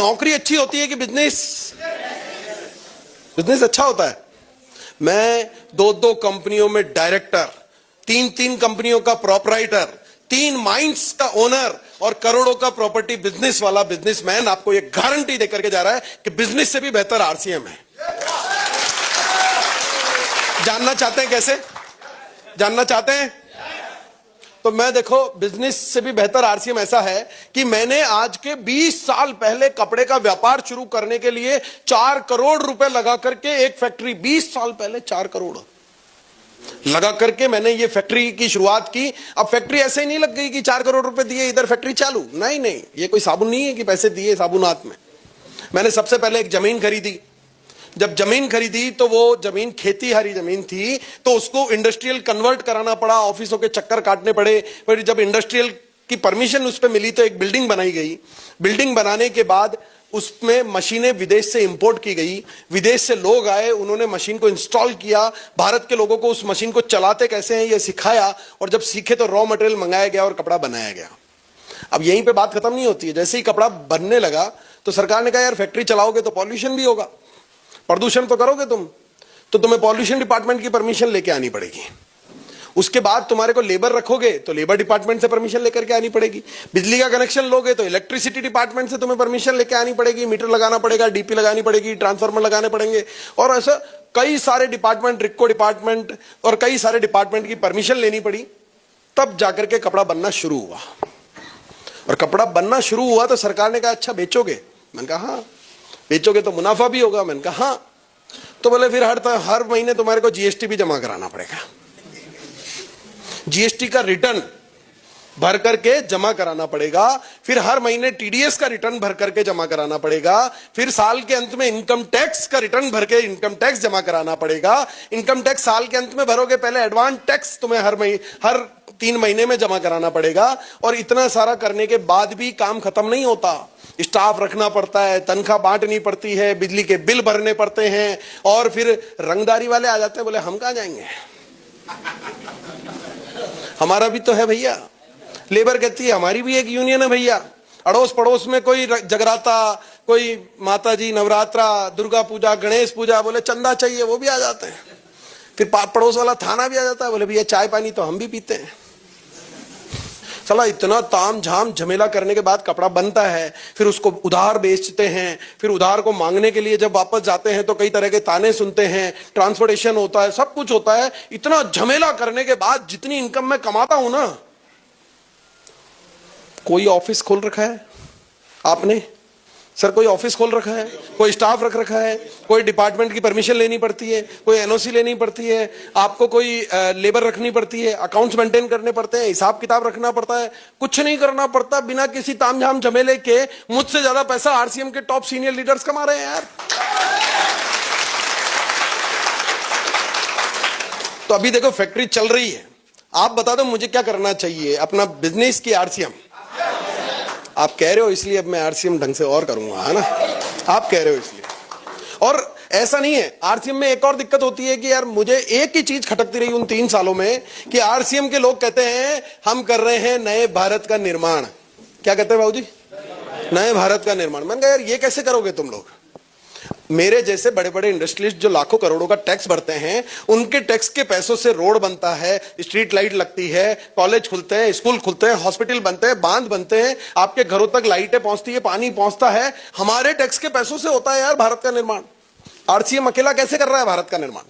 नौकरी अच्छी होती है कि बिजनेस? बिजनेस अच्छा होता है। मैं दो दो कंपनियों में डायरेक्टर, तीन तीन कंपनियों का प्रोपराइटर, 3 माइंड्स का ओनर और करोड़ों का प्रॉपर्टी बिजनेस वाला बिजनेसमैन आपको यह गारंटी देकर के जा रहा है कि बिजनेस से भी बेहतर आरसीएम है। जानना चाहते हैं कैसे? जानना चाहते हैं? तो मैं देखो, बिजनेस से भी बेहतर आरसीएम ऐसा है कि मैंने आज के 20 साल पहले कपड़े का व्यापार शुरू करने के लिए 4 करोड़ रुपए लगा करके एक फैक्ट्री, 20 साल पहले 4 करोड़ लगा करके मैंने ये फैक्ट्री की शुरुआत की। अब फैक्ट्री ऐसे ही नहीं लग गई कि 4 करोड़ रुपए दिए इधर फैक्ट्री चालू, नहीं नहीं, ये कोई साबुन नहीं है कि पैसे दिए साबुनात में। मैंने सबसे पहले एक जमीन खरीदी। जब जमीन खरीदी तो वो जमीन खेती हरी जमीन थी, तो उसको इंडस्ट्रियल कन्वर्ट कराना पड़ा, ऑफिसों के चक्कर काटने पड़े। फिर जब इंडस्ट्रियल की परमिशन उस पर मिली तो एक बिल्डिंग बनाई गई। बिल्डिंग बनाने के बाद उसमें मशीनें विदेश से इंपोर्ट की गई, विदेश से लोग आए, उन्होंने मशीन को इंस्टॉल किया, भारत के लोगों को उस मशीन को चलाते कैसे हैं ये सिखाया, और जब सीखे तो रॉ मटेरियल मंगाया गया और कपड़ा बनाया गया। अब यहीं पे बात खत्म नहीं होती है। जैसे ही कपड़ा बनने लगा तो सरकार ने कहा यार फैक्ट्री चलाओगे तो पॉल्यूशन भी होगा, प्रदूषण तो करोगे तुम, तो तुम्हें पॉल्यूशन डिपार्टमेंट की परमिशन लेके आनी पड़ेगी। उसके बाद तुम्हारे को लेबर रखोगे तो लेबर डिपार्टमेंट से परमिशन लेकर के आनी पड़ेगी। बिजली का कनेक्शन लोगे तो इलेक्ट्रिसिटी डिपार्टमेंट से तुम्हें परमिशन लेके आनी पड़ेगी, मीटर लगाना पड़ेगा, डीपी लगानी पड़ेगी, ट्रांसफार्मर लगाने पड़ेंगे, और ऐसा कई सारे डिपार्टमेंट, रिक्को डिपार्टमेंट और कई सारे डिपार्टमेंट की परमिशन लेनी पड़ी। तब जाकर के कपड़ा बनना शुरू हुआ। और कपड़ा बनना शुरू हुआ तो सरकार ने कहा अच्छा बेचोगे? मैंने कहा हाँ। बेचोगे तो मुनाफा भी होगा? मैंने कहा हाँ। तो बोले फिर हर महीने तुम्हारे को जीएसटी भी जमा कराना पड़ेगा, जीएसटी का रिटर्न भर करके जमा कराना पड़ेगा, फिर हर महीने टीडीएस का रिटर्न भर करके जमा कराना पड़ेगा, फिर साल के अंत में इनकम टैक्स का रिटर्न भर के इनकम टैक्स जमा कराना पड़ेगा। इनकम टैक्स साल के अंत में भरोगे, पहले एडवांस टैक्स तुम्हें हर 3 महीने में जमा कराना पड़ेगा। और इतना सारा करने के बाद भी काम खत्म नहीं होता, स्टाफ रखना पड़ता है, तनख्वाह बांटनी पड़ती है, बिजली के बिल भरने पड़ते हैं, और फिर रंगदारी वाले आ जाते हैं, बोले हम कहां जाएंगे, हमारा भी तो है भैया। लेबर कहती है हमारी भी एक यूनियन है भैया। अड़ोस पड़ोस में कोई जगराता, कोई माताजी नवरात्रा, दुर्गा पूजा, गणेश पूजा, बोले चंदा चाहिए, वो भी आ जाते हैं। फिर पड़ोस वाला थाना भी आ जाता है, बोले भैया चाय पानी तो हम भी पीते हैं। चला इतना ताम झाम झमेला करने के बाद कपड़ा बनता है, फिर उसको उधार बेचते हैं, फिर उधार को मांगने के लिए जब वापस जाते हैं तो कई तरह के ताने सुनते हैं, ट्रांसपोर्टेशन होता है, सब कुछ होता है। इतना झमेला करने के बाद जितनी इनकम मैं कमाता हूं ना, कोई ऑफिस खोल रखा है आपने? सर कोई ऑफिस खोल रखा है, कोई स्टाफ रख रखा है, कोई डिपार्टमेंट की परमिशन लेनी पड़ती है, कोई एनओसी लेनी पड़ती है, आपको कोई लेबर रखनी पड़ती है, अकाउंट्स मेंटेन करने पड़ते हैं, हिसाब किताब रखना पड़ता है, कुछ नहीं करना पड़ता। बिना किसी तामझाम झमेले के मुझसे ज्यादा पैसा आरसीएम के टॉप सीनियर लीडर्स कमा रहे हैं यार। तो अभी देखो फैक्ट्री चल रही है, आप बता दो मुझे क्या करना चाहिए अपना बिजनेस की आरसीएम? आप कह रहे हो इसलिए अब मैं आरसीएम ढंग से और करूंगा, है ना? आप कह रहे हो इसलिए। और ऐसा नहीं है, आरसीएम में एक और दिक्कत होती है कि यार मुझे एक ही चीज खटकती रही उन 3 सालों में कि आरसीएम के लोग कहते हैं हम कर रहे हैं नए भारत का निर्माण। क्या कहते हैं बाबूजी? नए भारत का निर्माण। मैंने कहा यार ये कैसे करोगे तुम लोग? मेरे जैसे बड़े बड़े इंडस्ट्रियलिस्ट जो लाखों करोड़ों का टैक्स भरते हैं, उनके टैक्स के पैसों से रोड बनता है, स्ट्रीट लाइट लगती है, कॉलेज खुलते हैं, स्कूल खुलते हैं, हॉस्पिटल बनते हैं, बांध बनते हैं, आपके घरों तक लाइटें पहुंचती है, पानी पहुंचता है। हमारे टैक्स के पैसों से होता है यार भारत का निर्माण। आरसीएम अकेला कैसे कर रहा है भारत का निर्माण?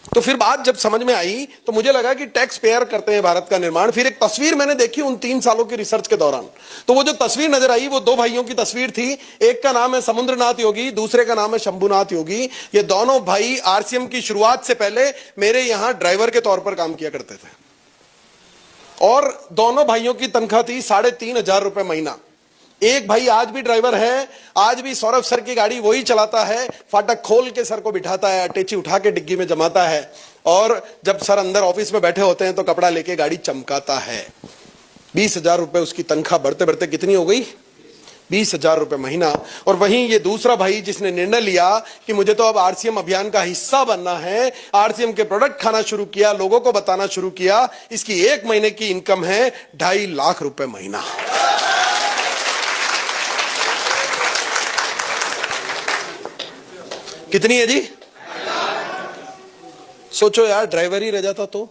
तो फिर बात जब समझ में आई तो मुझे लगा कि टैक्स पेयर करते हैं भारत का निर्माण। फिर एक तस्वीर मैंने देखी उन 3 सालों की रिसर्च के दौरान, तो वो जो तस्वीर नजर आई वो 2 भाइयों की तस्वीर थी। एक का नाम है समुद्रनाथ योगी, दूसरे का नाम है शंभुनाथ योगी। ये दोनों भाई आरसीएम की शुरुआत से पहले मेरे यहां ड्राइवर के तौर पर काम किया करते थे, और दोनों भाइयों की तनख्वाह थी 3,500 रुपए महीना। एक भाई आज भी ड्राइवर है, आज भी सौरभ सर की गाड़ी वही चलाता है, फाटक खोल के सर को बिठाता है, अटैची उठा के डिग्गी में जमाता है, और जब सर अंदर ऑफिस में बैठे होते हैं तो कपड़ा लेके गाड़ी चमकाता है। 20,000 रुपए उसकी तनख्वाह बढ़ते बढ़ते कितनी हो गई? 20,000 रुपए महीना। और वहीं ये दूसरा भाई जिसने निर्णय लिया कि मुझे तो अब आरसीएम अभियान का हिस्सा बनना है, आरसीएम के प्रोडक्ट खाना शुरू किया, लोगों को बताना शुरू किया, इसकी 1 महीने की इनकम है 2.5 लाख रुपए महीना। कितनी है जी? सोचो यार, ड्राइवर ही रह जाता तो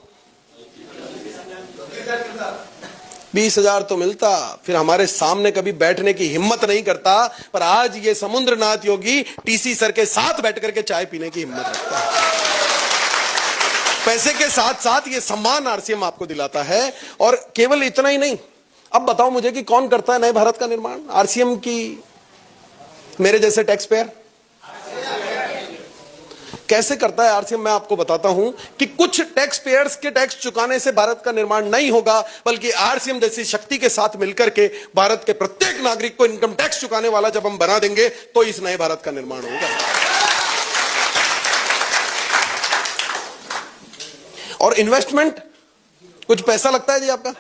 20,000 तो मिलता, फिर हमारे सामने कभी बैठने की हिम्मत नहीं करता। पर आज ये समुद्रनाथ योगी टीसी सर के साथ बैठ करके चाय पीने की हिम्मत रखता है। पैसे के साथ साथ ये सम्मान आरसीएम आपको दिलाता है। और केवल इतना ही नहीं, अब बताओ मुझे कि कौन करता है नए भारत का निर्माण? आरसीएम की मेरे जैसे टैक्स पेयर कैसे करता है आरसीएम? मैं आपको बताता हूं कि कुछ टैक्स पेयर्स के टैक्स चुकाने से भारत का निर्माण नहीं होगा, बल्कि आरसीएम जैसी शक्ति के साथ मिलकर के भारत के प्रत्येक नागरिक को इनकम टैक्स चुकाने वाला जब हम बना देंगे तो इस नए भारत का निर्माण होगा। और इन्वेस्टमेंट, कुछ पैसा लगता है जी आपका?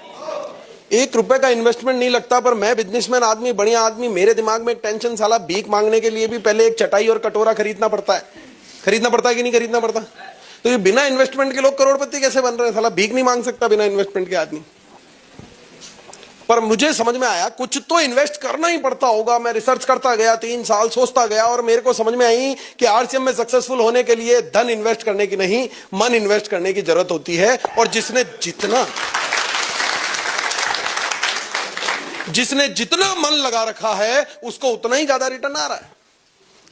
1 रुपए का इन्वेस्टमेंट नहीं लगता। पर मैं बिजनेसमैन आदमी, बढ़िया आदमी, मेरे दिमाग में एक टेंशन, साला भीख मांगने के लिए भी पहले एक चटाई और कटोरा खरीदना पड़ता है। खरीदना पड़ता है कि नहीं खरीदना पड़ता? तो ये बिना इन्वेस्टमेंट के लोग करोड़पति कैसे बन रहे हैं? साला भीख नहीं मांग सकता बिना इन्वेस्टमेंट के आदमी। पर मुझे समझ में आया कुछ तो इन्वेस्ट करना ही पड़ता होगा। मैं रिसर्च करता गया, 3 साल सोचता गया, और मेरे को समझ में आई कि आरसीएम में सक्सेसफुल होने के लिए धन इन्वेस्ट करने की नहीं, मन इन्वेस्ट करने की जरूरत होती है। और जिसने जितना मन लगा रखा है उसको उतना ही ज्यादा रिटर्न आ रहा है।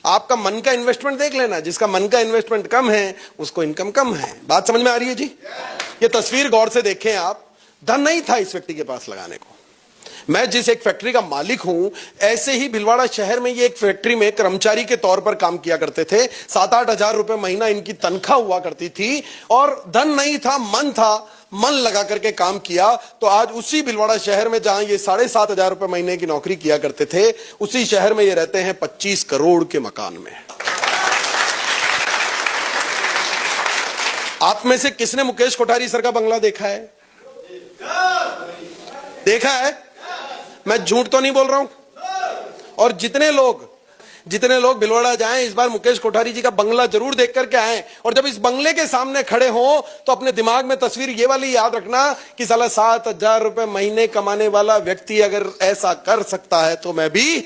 आपका मन का इन्वेस्टमेंट देख लेना, जिसका मन का इन्वेस्टमेंट कम है उसको इनकम कम है। बात समझ में आ रही है जी? ये तस्वीर गौर से देखें आप। धन नहीं था इस व्यक्ति के पास लगाने को। मैं जिस एक फैक्ट्री का मालिक हूं, ऐसे ही भिलवाड़ा शहर में ये एक फैक्ट्री में कर्मचारी के तौर पर काम किया करते थे। 7-8 हजार रुपए महीना इनकी तनख्वाह हुआ करती थी। और धन नहीं था, मन था, मन लगा करके काम किया। तो आज उसी भिलवाड़ा शहर में जहां ये 7,500 हजार रुपए महीने की नौकरी किया करते थे, उसी शहर में ये रहते हैं 25 करोड़ के मकान में। आप में से किसने मुकेश कोठारी सर का बंगला देखा है? देखा है? मैं झूठ तो नहीं बोल रहा हूं। और जितने लोग भिलवाड़ा जाएं, इस बार मुकेश कोठारी जी का बंगला जरूर देख करके आए। और जब इस बंगले के सामने खड़े हो तो अपने दिमाग में तस्वीर ये वाली याद रखना कि साला 7,000 रुपए महीने कमाने वाला व्यक्ति अगर ऐसा कर सकता है तो मैं भी